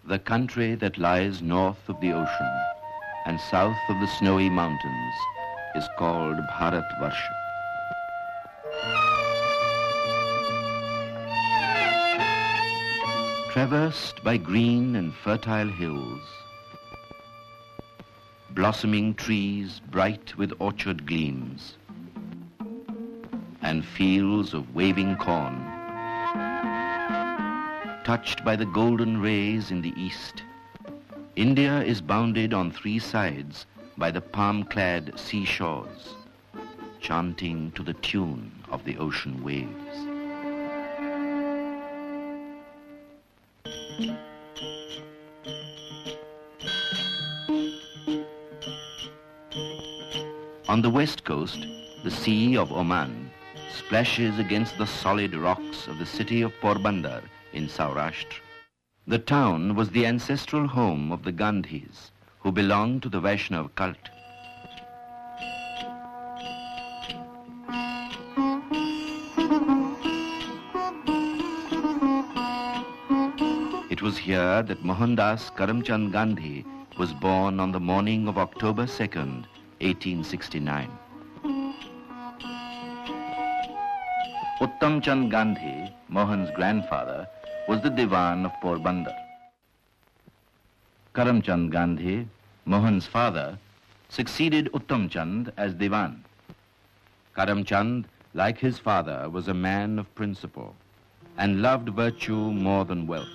The country that lies north of the ocean and south of the snowy mountains is called Bharatvarsha. Traversed by green and fertile hills, blossoming trees bright with orchard gleams, and fields of waving corn, touched by the golden rays in the east, India is bounded on three sides by the palm-clad seashores, chanting to the tune of the ocean waves. On the west coast, the Sea of Oman splashes against the solid rocks of the city of Porbandar in Saurashtra. The town was the ancestral home of the Gandhis, who belonged to the Vaishnav cult. It was here that Mohandas Karamchand Gandhi was born on the morning of October 2nd, 1869. Uttam Chand Gandhi, Mohan's grandfather, was the Diwan of Porbandar. Karamchand Gandhi, Mohan's father, succeeded Uttam Chand as Diwan. Karamchand, like his father, was a man of principle and loved virtue more than wealth.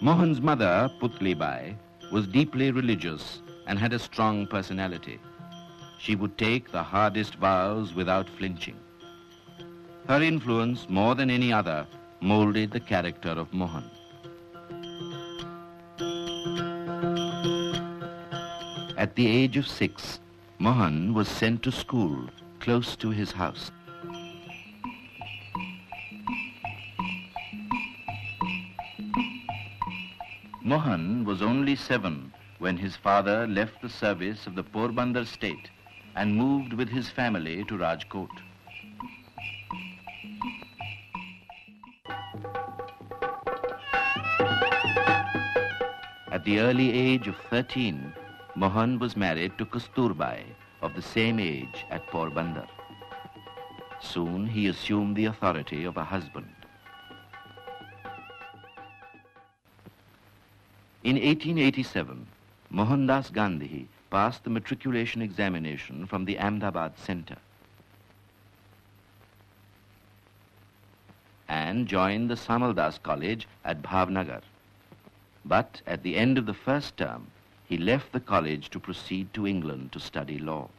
Mohan's mother, Putlibai, was deeply religious and had a strong personality. She would take the hardest vows without flinching. Her influence, more than any other, molded the character of Mohan. At the age of 6, Mohan was sent to school close to his house. Mohan was only 7 when his father left the service of the Porbandar state and moved with his family to Rajkot. At the early age of 13, Mohan was married to Kasturbai, of the same age at Porbandar. Soon he assumed the authority of a husband. In 1887, Mohandas Gandhi passed the matriculation examination from the Ahmedabad Center and joined the Samaldas College at Bhavnagar. But at the end of the first term, he left the college to proceed to England to study law.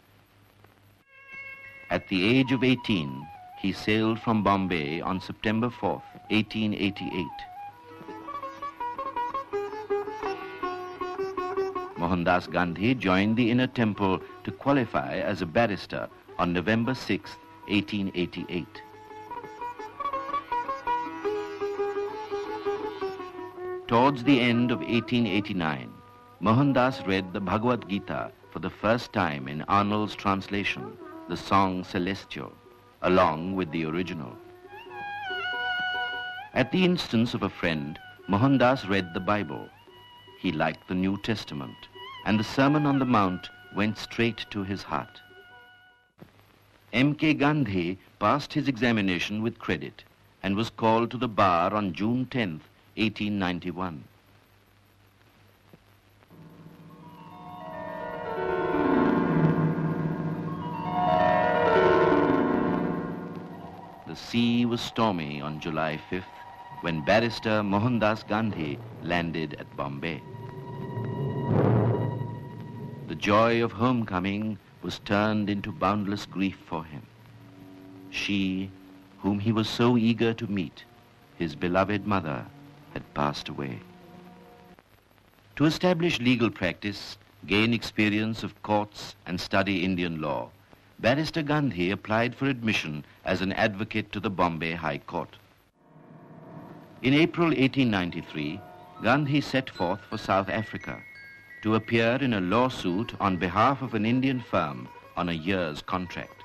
At the age of 18, he sailed from Bombay on September 4th, 1888. Mohandas Gandhi joined the Inner Temple to qualify as a barrister on November 6, 1888. Towards the end of 1889, Mohandas read the Bhagavad Gita for the first time in Arnold's translation, the song Celestial, along with the original. At the instance of a friend, Mohandas read the Bible. He liked the New Testament, and the Sermon on the Mount went straight to his heart. M.K. Gandhi passed his examination with credit and was called to the bar on June 10, 1891. The sea was stormy on July 5th when barrister Mohandas Gandhi landed at Bombay. The joy of homecoming was turned into boundless grief for him. She, whom he was so eager to meet, his beloved mother, had passed away. To establish legal practice, gain experience of courts, and study Indian law, Barrister Gandhi applied for admission as an advocate to the Bombay High Court. In April 1893, Gandhi set forth for South Africa to appear in a lawsuit on behalf of an Indian firm on a year's contract.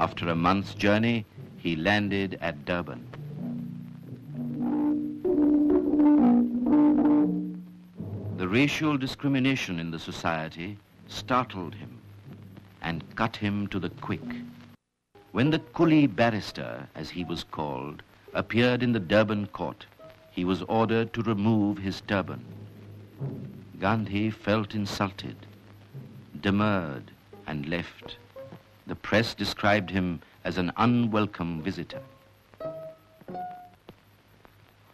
After a month's journey, he landed at Durban. The racial discrimination in the society startled him and cut him to the quick. When the coolie barrister, as he was called, appeared in the Durban court, he was ordered to remove his turban. Gandhi felt insulted, demurred, and left. The press described him as an unwelcome visitor.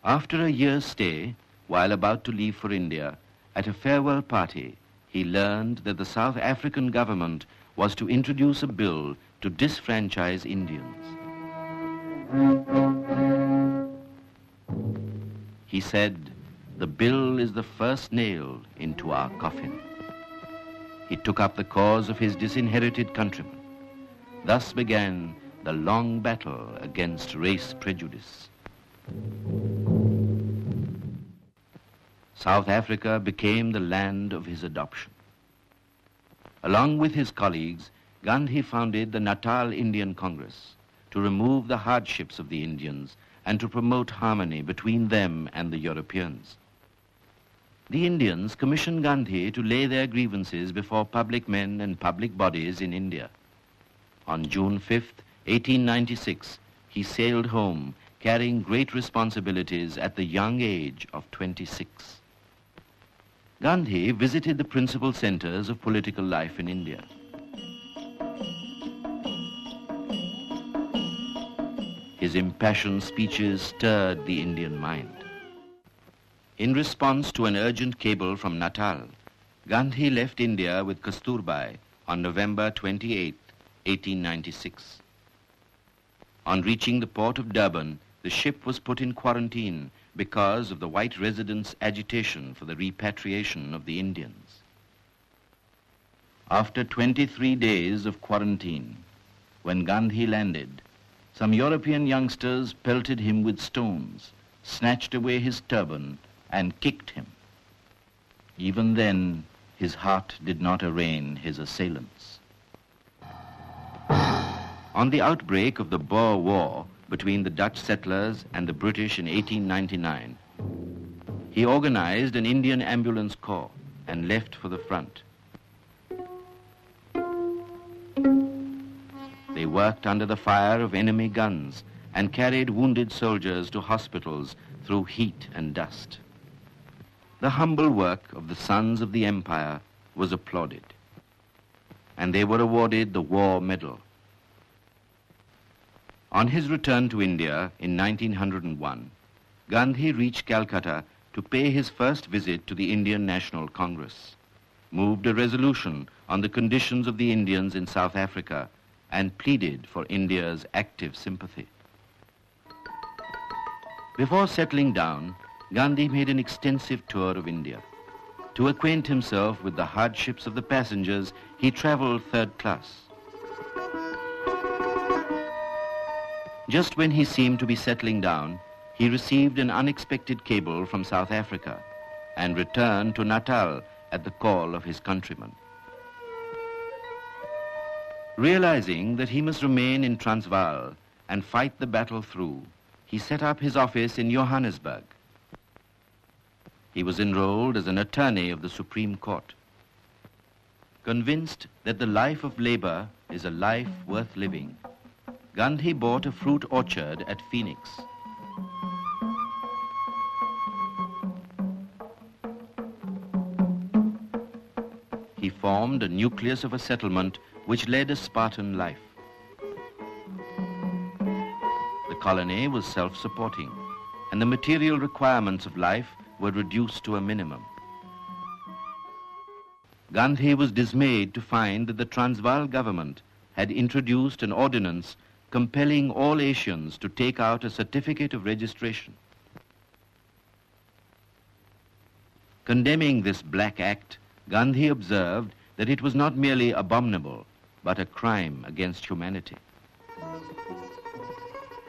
After a year's stay, while about to leave for India, at a farewell party, he learned that the South African government was to introduce a bill to disfranchise Indians. He said, "The bill is the first nail into our coffin." He took up the cause of his disinherited countrymen. Thus began the long battle against race prejudice. South Africa became the land of his adoption. Along with his colleagues, Gandhi founded the Natal Indian Congress to remove the hardships of the Indians and to promote harmony between them and the Europeans. The Indians commissioned Gandhi to lay their grievances before public men and public bodies in India. On June 5th, 1896, he sailed home carrying great responsibilities at the young age of 26. Gandhi visited the principal centers of political life in India. His impassioned speeches stirred the Indian mind. In response to an urgent cable from Natal, Gandhi left India with Kasturbai on November 28, 1896. On reaching the port of Durban, the ship was put in quarantine because of the white residents' agitation for the repatriation of the Indians. After 23 days of quarantine, when Gandhi landed, some European youngsters pelted him with stones, snatched away his turban, and kicked him. Even then, his heart did not arraign his assailants. On the outbreak of the Boer War between the Dutch settlers and the British in 1899, he organized an Indian ambulance corps and left for the front. They worked under the fire of enemy guns and carried wounded soldiers to hospitals through heat and dust. The humble work of the sons of the empire was applauded, and they were awarded the War Medal. On his return to India in 1901, Gandhi reached Calcutta to pay his first visit to the Indian National Congress, moved a resolution on the conditions of the Indians in South Africa, and pleaded for India's active sympathy. Before settling down, Gandhi made an extensive tour of India. To acquaint himself with the hardships of the passengers, he traveled third class. Just when he seemed to be settling down, he received an unexpected cable from South Africa and returned to Natal at the call of his countrymen. Realizing that he must remain in Transvaal and fight the battle through, he set up his office in Johannesburg. He was enrolled as an attorney of the Supreme Court. Convinced that the life of labor is a life worth living, Gandhi bought a fruit orchard at Phoenix. He formed a nucleus of a settlement which led a Spartan life. The colony was self-supporting, and the material requirements of life were reduced to a minimum. Gandhi was dismayed to find that the Transvaal government had introduced an ordinance compelling all Asians to take out a certificate of registration. Condemning this black act, Gandhi observed that it was not merely abominable, but a crime against humanity.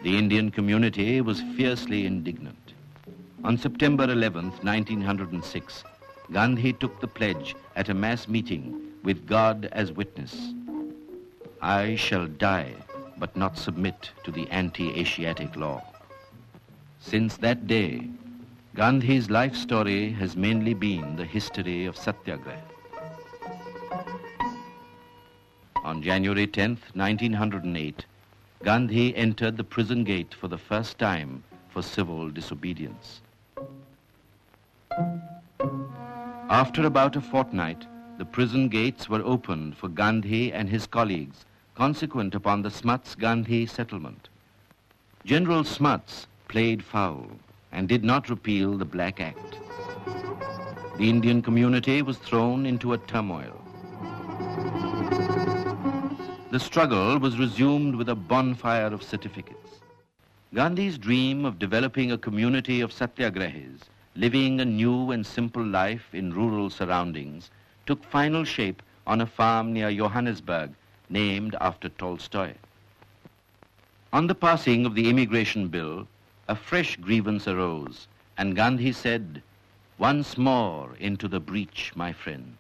The Indian community was fiercely indignant. On September 11th, 1906, Gandhi took the pledge at a mass meeting with God as witness. "I shall die but not submit to the anti-Asiatic law. Since that day, Gandhi's life story has mainly been the history of Satyagraha. On January 10th, 1908, Gandhi entered the prison gate for the first time for civil disobedience. After about a fortnight, the prison gates were opened for Gandhi and his colleagues, consequent upon the Smuts-Gandhi settlement. General Smuts played foul and did not repeal the Black Act. The Indian community was thrown into a turmoil. The struggle was resumed with a bonfire of certificates. Gandhi's dream of developing a community of satyagrahis, living a new and simple life in rural surroundings, took final shape on a farm near Johannesburg, named after Tolstoy. On the passing of the Immigration Bill, a fresh grievance arose, and Gandhi said, "Once more into the breach, my friends."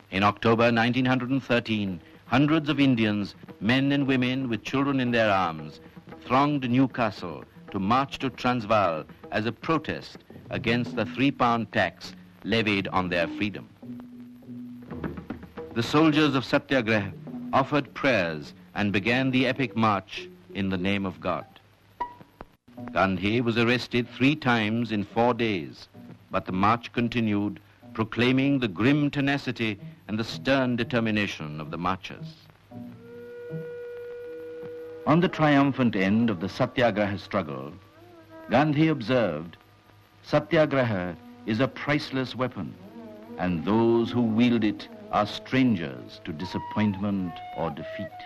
In October 1913, hundreds of Indians, men and women with children in their arms, thronged Newcastle to march to Transvaal as a protest against the £3 tax levied on their freedom. The soldiers of Satyagraha offered prayers and began the epic march in the name of God. Gandhi was arrested 3 times in 4 days, but the march continued, proclaiming the grim tenacity and the stern determination of the marchers. On the triumphant end of the Satyagraha struggle, Gandhi observed, "Satyagraha is a priceless weapon, and those who wield it are strangers to disappointment or defeat."